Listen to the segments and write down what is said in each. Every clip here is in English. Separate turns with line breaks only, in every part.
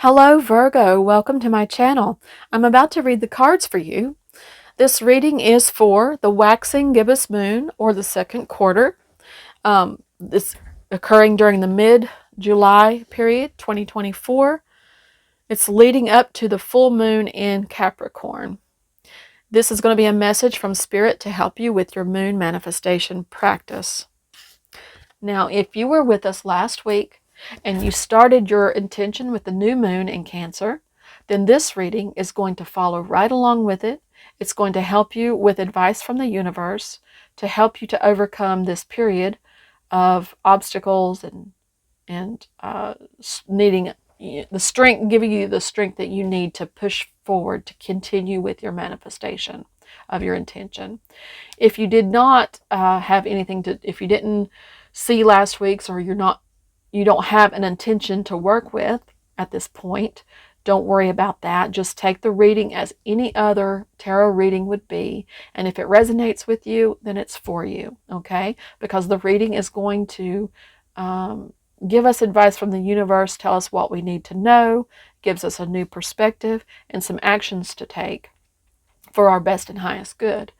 Hello Virgo, welcome to my channel. I'm about to read the cards for you. This reading is for the waxing gibbous moon or the second quarter. This occurring during the mid-July period, 2024. It's leading up to the full moon in Capricorn. This is going to be a message from Spirit to help you with your moon manifestation practice. Now, if you were with us last week, and you started your intention with the new moon in Cancer, then this reading is going to follow right along with it. It's going to help you with advice from the universe to help you to overcome this period of obstacles and needing the strength, giving you the strength that you need to push forward to continue with your manifestation of your intention. If you did not have anything to, if you didn't see last week's, or you don't have an intention to work with at this point, don't worry about that. Just take the reading as any other tarot reading would be. And if it resonates with you, then it's for you, okay? Because the reading is going to give us advice from the universe, tell us what we need to know, gives us a new perspective and some actions to take for our best and highest good.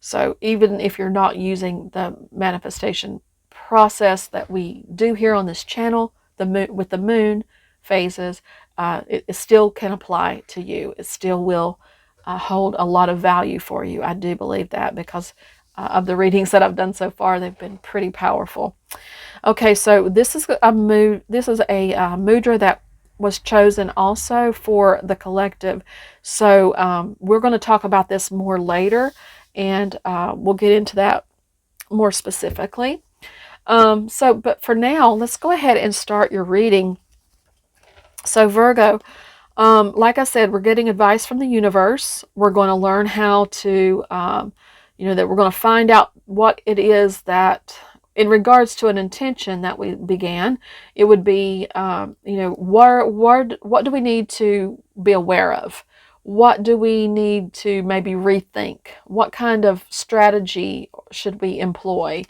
So even if you're not using the manifestation process that we do here on this channel, with the moon phases, it still can apply to you. It still will hold a lot of value for you. I do believe that because of the readings that I've done so far. They've been pretty powerful. Okay, so this is a mudra that was chosen also for the collective. So we're going to talk about this more later, and we'll get into that more specifically. But for now, let's go ahead and start your reading. So Virgo, like I said, we're getting advice from the universe. We're going to learn how to, that we're going to find out what it is that, in regards to an intention that we began, it would be, what do we need to be aware of? What do we need to maybe rethink? What kind of strategy should we employ?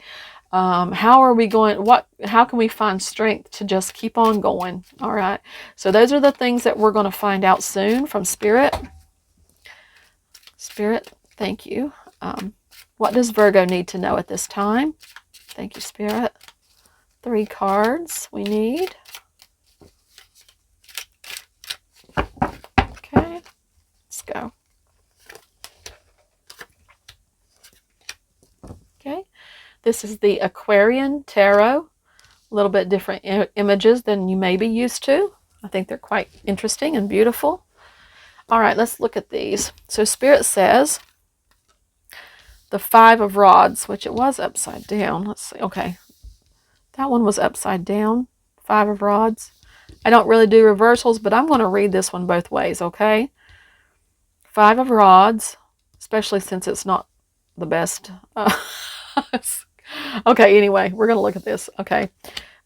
How are we going? How can we find strength to just keep on going? All right. So those are the things that we're going to find out soon from Spirit. Spirit, thank you. What does Virgo need to know at this time? Thank you, Spirit. 3 cards we need. Okay, let's go. Okay. This is the Aquarian Tarot. A little bit different images than you may be used to. I think they're quite interesting and beautiful. All right, let's look at these. So Spirit says the 5 of Rods, which it was upside down. Let's see. Okay, that one was upside down. 5 of Rods. I don't really do reversals, but I'm going to read this one both ways, okay? 5 of Rods, especially since it's not the best. Okay, anyway, we're going to look at this. Okay,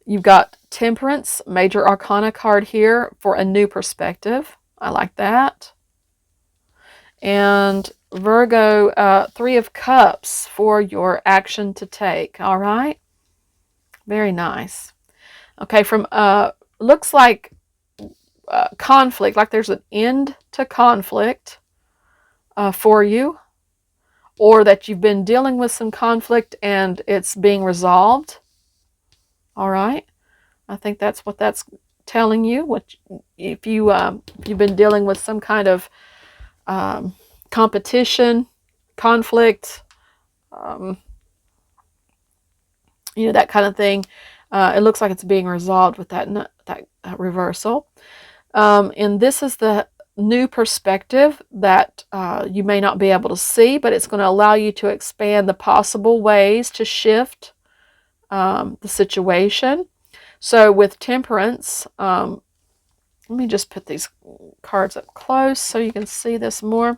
you've got Temperance, Major Arcana card here for a new perspective. I like that. And Virgo, 3 of Cups for your action to take. All right, very nice. Okay, from looks like conflict, like there's an end to conflict for you, or that you've been dealing with some conflict and it's being resolved. All right, I think that's what that's telling you. If you've been dealing with some kind of competition, conflict, that kind of thing, it looks like it's being resolved with that reversal. And this is the new perspective that you may not be able to see, but it's going to allow you to expand the possible ways to shift the situation. So with Temperance, let me just put these cards up close so you can see this more.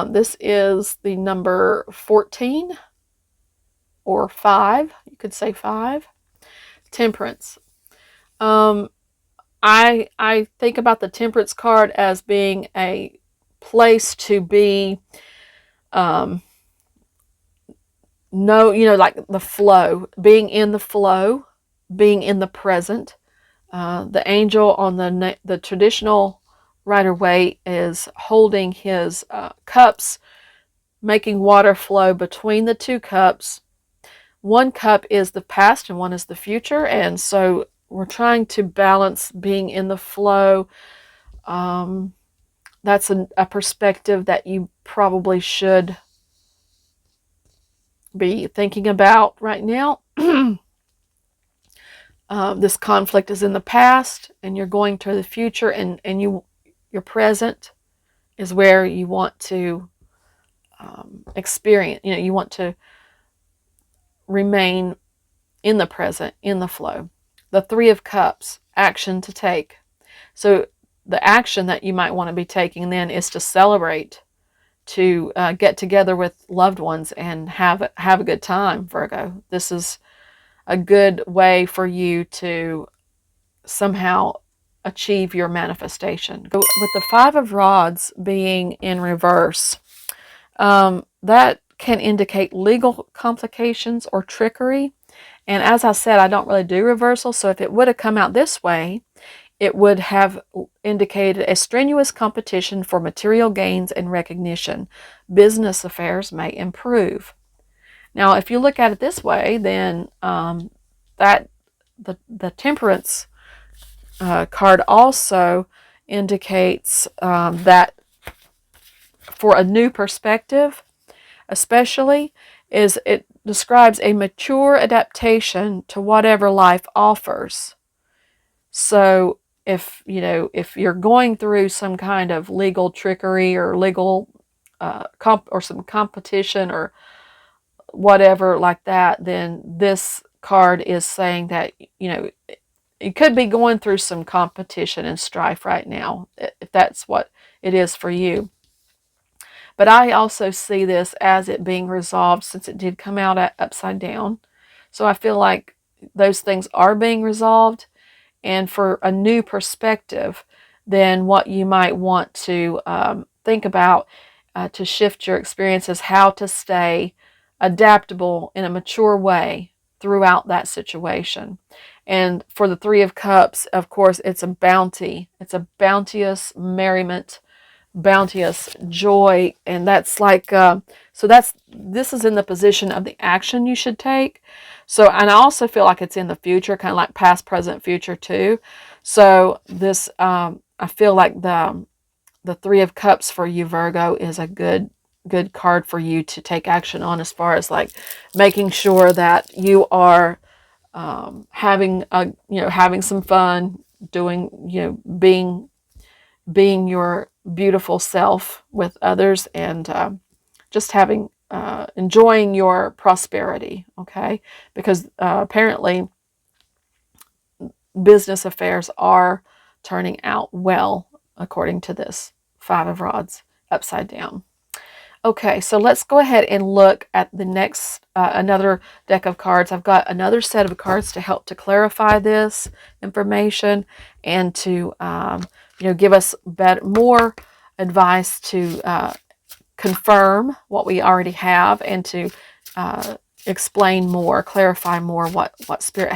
This is the number 14 or 5. You could say 5. Temperance. I think about the Temperance card as being a place to be, like the flow, being in the flow, being in the present, The angel on the traditional Rider-Waite is holding his cups, making water flow between the two cups. One cup is the past and one is the future, and so we're trying to balance being in the flow. That's a perspective that you probably should be thinking about right now. This conflict is in the past, and you're going to the future, and your present is where you want to experience. You want to remain in the present, in the flow. The Three of Cups, action to take. So the action that you might want to be taking then is to celebrate, to get together with loved ones and have a good time, Virgo. This is a good way for you to somehow achieve your manifestation. With the Five of Rods being in reverse, that can indicate legal complications or trickery. And as I said, I don't really do reversal, so if it would have come out this way, it would have indicated a strenuous competition for material gains and recognition. Business affairs may improve. Now, if you look at it this way, then that the Temperance card also indicates that for a new perspective, especially, is it describes a mature adaptation to whatever life offers. So if you're going through some kind of legal trickery or legal or some competition or whatever like that, then this card is saying that you could be going through some competition and strife right now, if that's what it is for you. But I also see this as it being resolved, since it did come out upside down. So I feel like those things are being resolved. And for a new perspective, then what you might want to think about to shift your experiences, how to stay adaptable in a mature way throughout that situation. And for the Three of Cups, of course, it's a bounty. It's a bounteous merriment, bounteous joy, and that's like this is in the position of the action you should take. So, and I also feel like it's in the future, kind of like past, present, future too. So this I feel like the Three of Cups for you, Virgo, is a good card for you to take action on, as far as like making sure that you are having some fun, doing being your beautiful self with others, and just enjoying your prosperity, okay? Because apparently business affairs are turning out well, according to this Five of Rods upside down. Okay, so let's go ahead and look at the next, another deck of cards. I've got another set of cards to help to clarify this information and to, give us more advice to confirm what we already have, and to explain more, clarify more what Spirit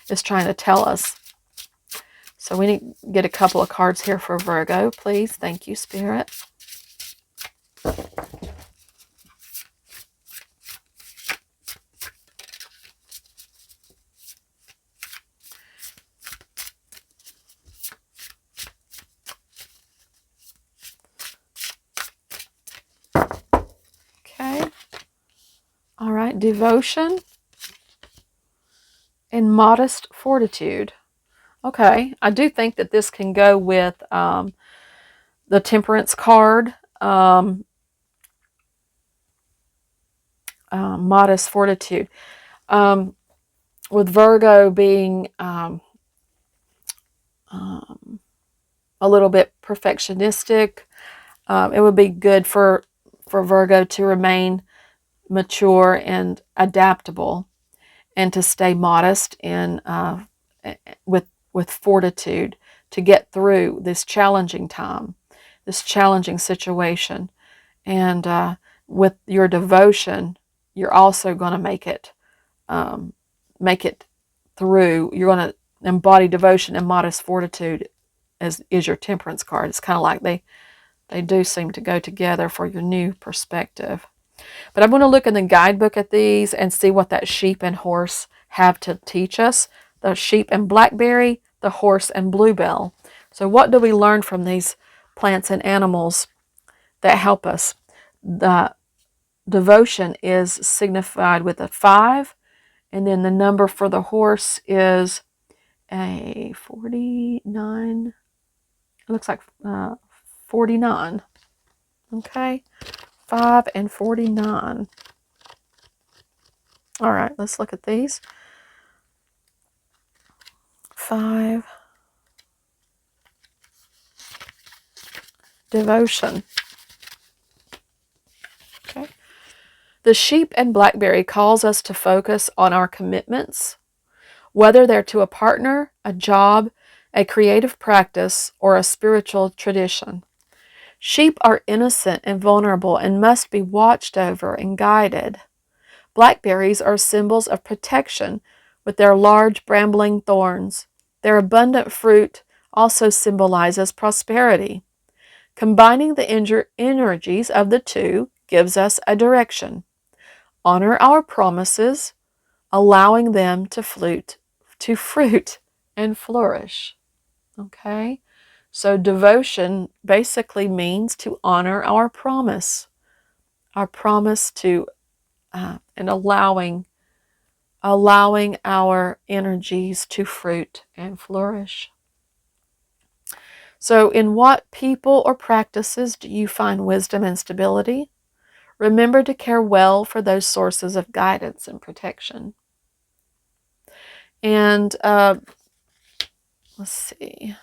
is trying to tell us. So we need to get a couple of cards here for Virgo, please. Thank you, Spirit. Okay. All right. Devotion and modest fortitude. Okay. I do think that this can go with the Temperance card. Modest fortitude. With Virgo being a little bit perfectionistic, it would be good for Virgo to remain mature and adaptable, and to stay modest and with fortitude to get through this challenging time, this challenging situation. And with your devotion, you're also going to make it through. You're going to embody devotion and modest fortitude is your Temperance card. It's kind of like they do seem to go together for your new perspective. But I'm going to look in the guidebook at these and see what that sheep and horse have to teach us. The sheep and blackberry, the horse and bluebell. So what do we learn from these plants and animals that help us? The devotion is signified with a 5, and then the number for the horse is a 49. It looks like 49. Okay, 5 and 49. All right, let's look at these. 5, devotion. Okay. The sheep and blackberry calls us to focus on our commitments, whether they're to a partner, a job, a creative practice, or a spiritual tradition. Sheep are innocent and vulnerable and must be watched over and guided. Blackberries are symbols of protection with their large brambling thorns. Their abundant fruit also symbolizes prosperity. Combining the energies of the two gives us a direction. Honor our promises, allowing them to fruit and flourish. Okay? So devotion basically means to honor our promise to, and allowing our energies to fruit and flourish. So in what people or practices do you find wisdom and stability? Remember to care well for those sources of guidance and protection. And let's see.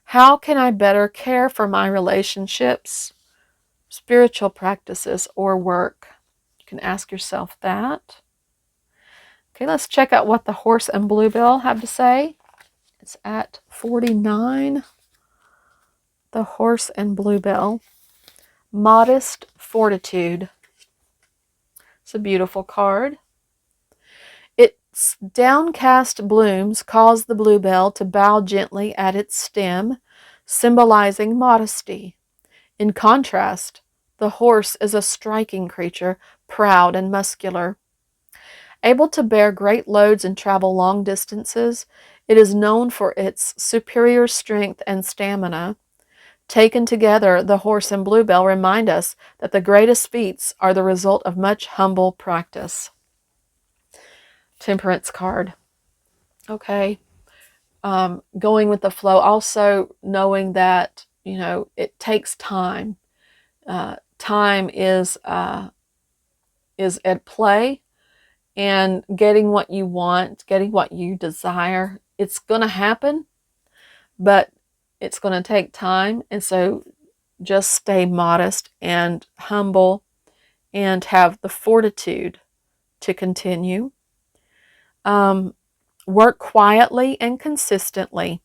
How can I better care for my relationships, spiritual practices, or work? You can ask yourself that. Okay, let's check out what the horse and bluebell have to say. It's at 49. The horse and bluebell. Modest fortitude. It's a beautiful card. Its downcast blooms cause the bluebell to bow gently at its stem, symbolizing modesty. In contrast, the horse is a striking creature, proud and muscular. Able to bear great loads and travel long distances, it is known for its superior strength and stamina. Taken together, the horse and bluebell remind us that the greatest feats are the result of much humble practice. Temperance card. Okay. Going with the flow. Also knowing that, it takes time. Time is at play, and getting what you want, getting what you desire, it's going to happen, but it's going to take time. And so just stay modest and humble and have the fortitude to continue. Work quietly and consistently.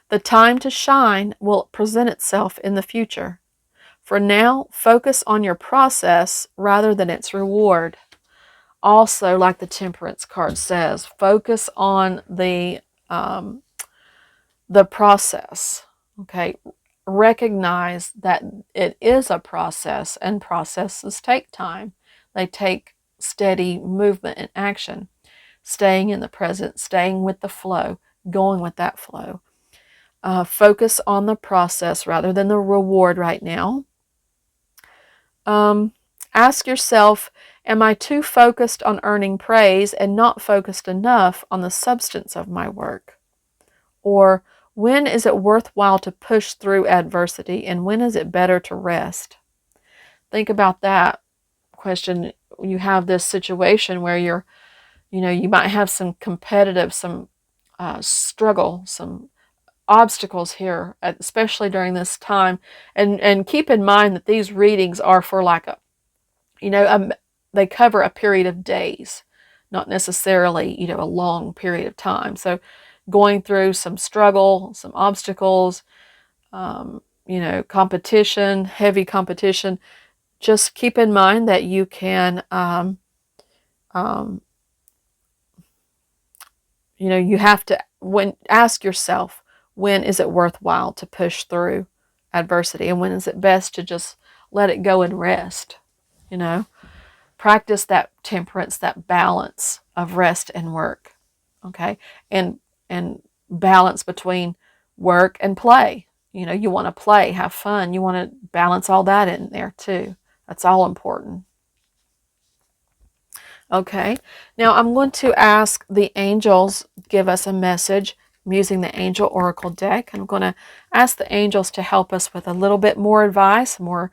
The time to shine will present itself in the future. For now, focus on your process rather than its reward. Also, like the Temperance card says, focus on the process. Okay, recognize that it is a process, and processes take time. They take steady movement and action. Staying in the present, staying with the flow, going with that flow. Focus on the process rather than the reward right now. Ask yourself, am I too focused on earning praise and not focused enough on the substance of my work? Or when is it worthwhile to push through adversity, and when is it better to rest? Think about that question. You have this situation where you might have some competitive, some struggle, some obstacles here, especially during this time. And keep in mind that these readings are for they cover a period of days, not necessarily, a long period of time. So going through some struggle, some obstacles, competition, heavy competition, just keep in mind that you can you know, you have to ask yourself, when is it worthwhile to push through adversity, and when is it best to just let it go and rest? You know, practice that temperance, that balance of rest and work. Okay, and balance between work and play. You know, you want to play, have fun. You want to balance all that in there too. That's all important. Okay, now I'm going to ask the angels give us a message. I'm using the Angel Oracle deck. I'm going to ask the angels to help us with a little bit more advice, more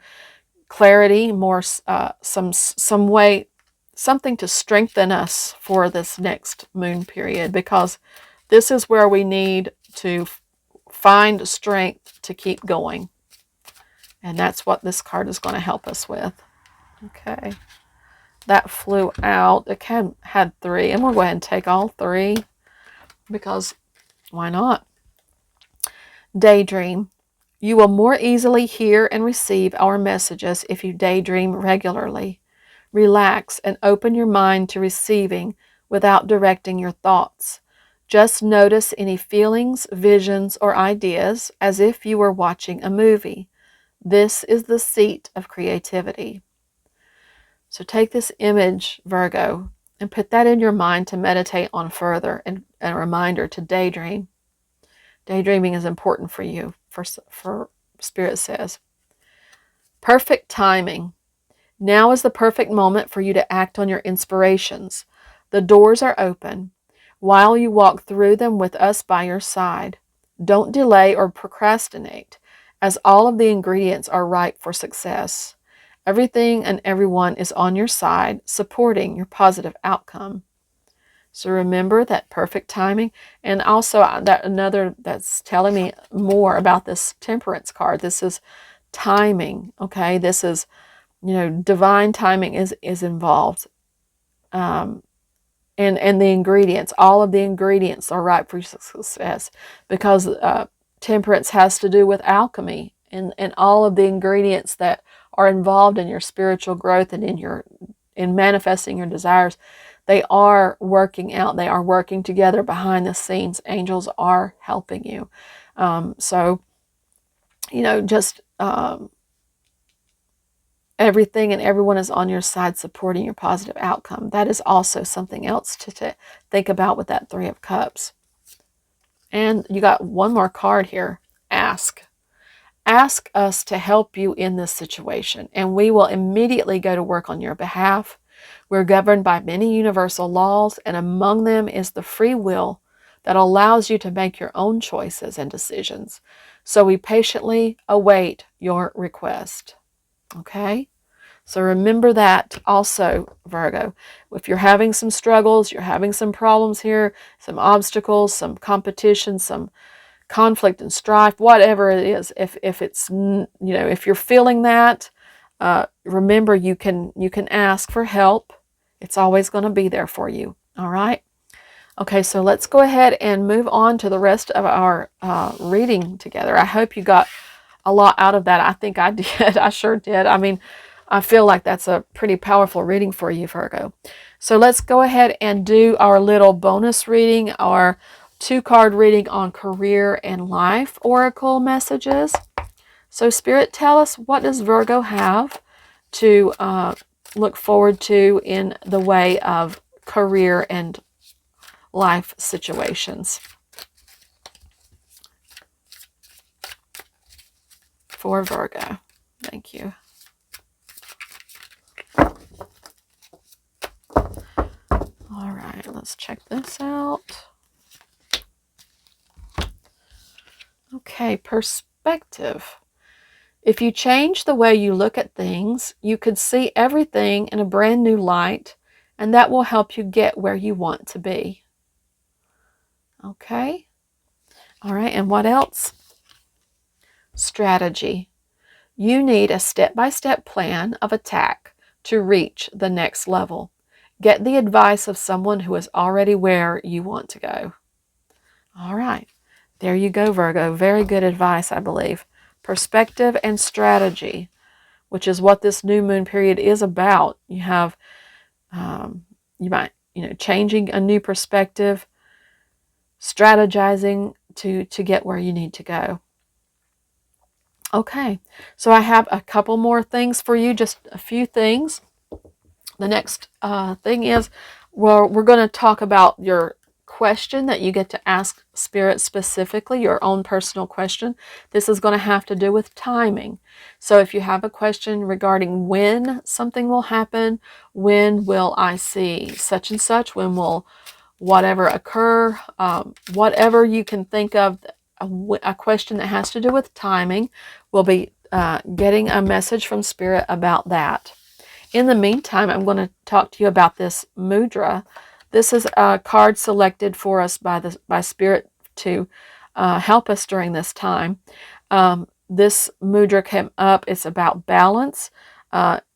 clarity, more some way, something to strengthen us for this next moon period, because this is where we need to find strength to keep going. And that's what this card is going to help us with. Okay. That flew out. It had 3. And we'll go ahead and take all 3, because why not? Daydream. You will more easily hear and receive our messages if you daydream regularly. Relax and open your mind to receiving without directing your thoughts. Just notice any feelings, visions, or ideas as if you were watching a movie. This is the seat of creativity. So take this image, Virgo, and put that in your mind to meditate on further, and a reminder to daydream. Daydreaming is important for you, for Spirit says. Perfect timing. Now is the perfect moment for you to act on your inspirations. The doors are open. While you walk through them with us by your side, don't delay or procrastinate, as all of the ingredients are ripe for success. Everything and everyone is on your side, supporting your positive outcome. So remember that perfect timing. And also that another that's telling me more about this Temperance card. This is timing, okay? This is, you know, divine timing is involved. And the ingredients, all of the ingredients are ripe for success, because Temperance has to do with alchemy, and all of the ingredients that are involved in your spiritual growth and in manifesting your desires. They are working out. They are working together behind the scenes. Angels are helping you. So, you know, just everything and everyone is on your side, supporting your positive outcome. That is also something else to think about with that 3 of Cups. And you got one more card here. Ask. Ask us to help you in this situation, and we will immediately go to work on your behalf. We're governed by many universal laws, and among them is the free will that allows you to make your own choices and decisions. So we patiently await your request. Okay? So remember that also, Virgo. If you're having some struggles, you're having some problems here, some obstacles, some competition, some conflict and strife, whatever it is, if it's, you know, if you're feeling that, remember you can ask for help. It's always going to be there for you. All right. Okay, so let's go ahead and move on to the rest of our reading together. I hope you got a lot out of that. I think I did. I sure did. I mean, I feel like that's a pretty powerful reading for you, Virgo. So let's go ahead and do our little bonus reading, our 2-card reading on career and life oracle messages. So Spirit, tell us, what does Virgo have to look forward to in the way of career and life situations for Virgo? Thank you. All right, let's check this out. Okay, perspective. If you change the way you look at things, you could see everything in a brand new light, and that will help you get where you want to be. Okay. All right, and what else? Strategy. You need a step-by-step plan of attack to reach the next level. Get the advice of someone who is already where you want to go. All right. There you go, Virgo. Very good advice, I believe. Perspective and strategy, which is what this new moon period is about. You have, you might, changing a new perspective, strategizing to get where you need to go. Okay, so I have a couple more things for you, just a few things. The next thing is, well, we're going to talk about your question that you get to ask Spirit specifically, your own personal question. This is going to have to do with timing. So if you have a question regarding when something will happen, when will I see such and such, when will whatever occur, whatever you can think of, a question that has to do with timing, we'll be getting a message from Spirit about that. In the meantime, I'm going to talk to you about this mudra. This is a card selected for us by Spirit to help us during this time. This mudra came up. It's about balance,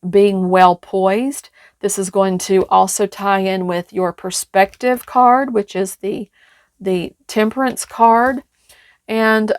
being well poised. This is going to also tie in with your perspective card, which is the Temperance card. And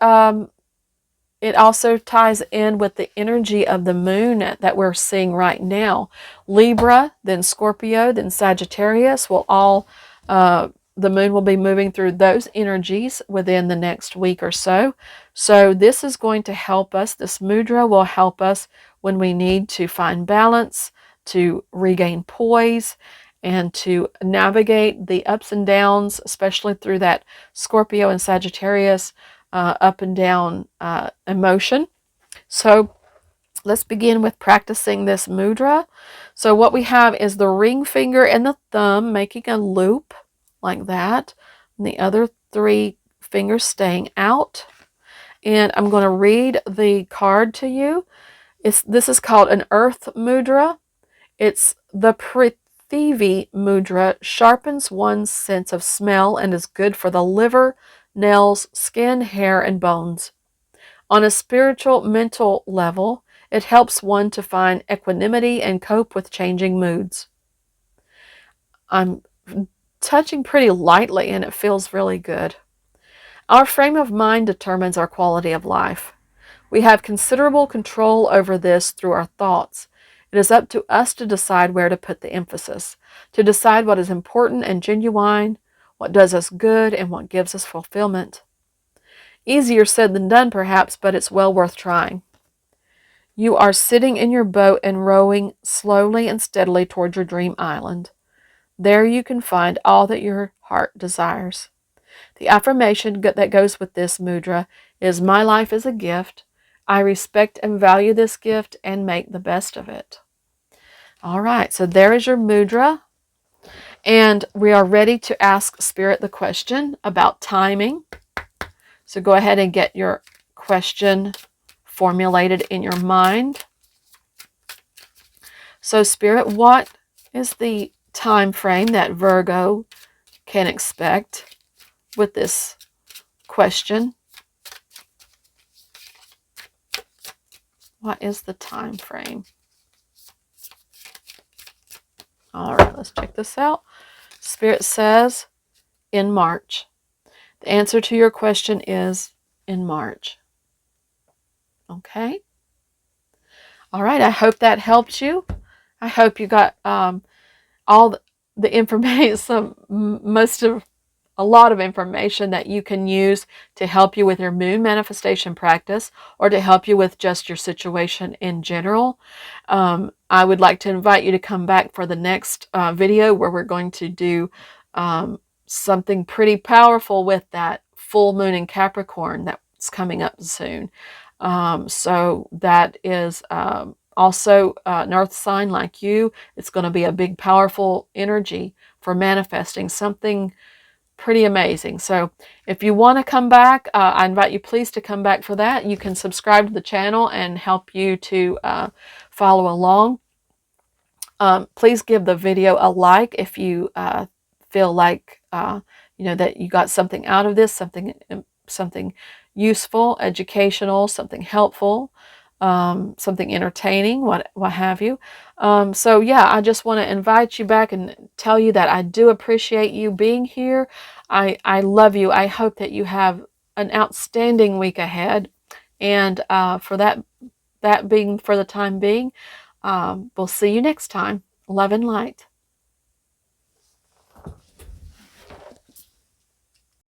it also ties in with the energy of the moon that we're seeing right now. Libra, then Scorpio, then Sagittarius will all, the moon will be moving through those energies within the next week or so. So this is going to help us. This mudra will help us when we need to find balance, to regain poise, and to navigate the ups and downs, especially through that Scorpio and Sagittarius up and down emotion. So let's begin with practicing this mudra. So what we have is the ring finger and the thumb making a loop like that, and the other 3 fingers staying out. And I'm going to read the card to you. This is called an earth mudra. It's the Prithvi mudra, sharpens one's sense of smell and is good for the liver, nails, skin, hair, and bones. On a spiritual, mental level, it helps one to find equanimity and cope with changing moods. I'm touching pretty lightly and it feels really good. Our frame of mind determines our quality of life. We have considerable control over this through our thoughts. It is up to us to decide where to put the emphasis, to decide what is important and genuine, what does us good, and what gives us fulfillment. Easier said than done, perhaps, but it's well worth trying. You are sitting in your boat and rowing slowly and steadily toward your dream island. There you can find all that your heart desires. The affirmation that goes with this mudra is, my life is a gift. I respect and value this gift and make the best of it. All right, so there is your mudra. And we are ready to ask Spirit the question about timing. So go ahead and get your question formulated in your mind. So Spirit, what is the time frame that Virgo can expect with this question? What is the time frame? All right, let's check this out. Spirit says in March. The answer to your question is in March. Okay. All right, I hope that helped you. I hope you got all the information, a lot of information that you can use to help you with your moon manifestation practice or to help you with just your situation in general. I would like to invite you to come back for the next video where we're going to do something pretty powerful with that full moon in Capricorn that's coming up soon. So that is also an earth sign like you. It's going to be a big, powerful energy for manifesting something pretty amazing. So if you want to come back, I invite you please to come back for that. You can subscribe to the channel and help you to follow along. Please give the video a like if you feel like that you got something out of this, something useful, educational, something helpful, something entertaining, what have you. So yeah, I just want to invite you back and tell you that I do appreciate you being here. I love you. I hope that you have an outstanding week ahead. And for that being for the time being, we'll see you next time. Love and light.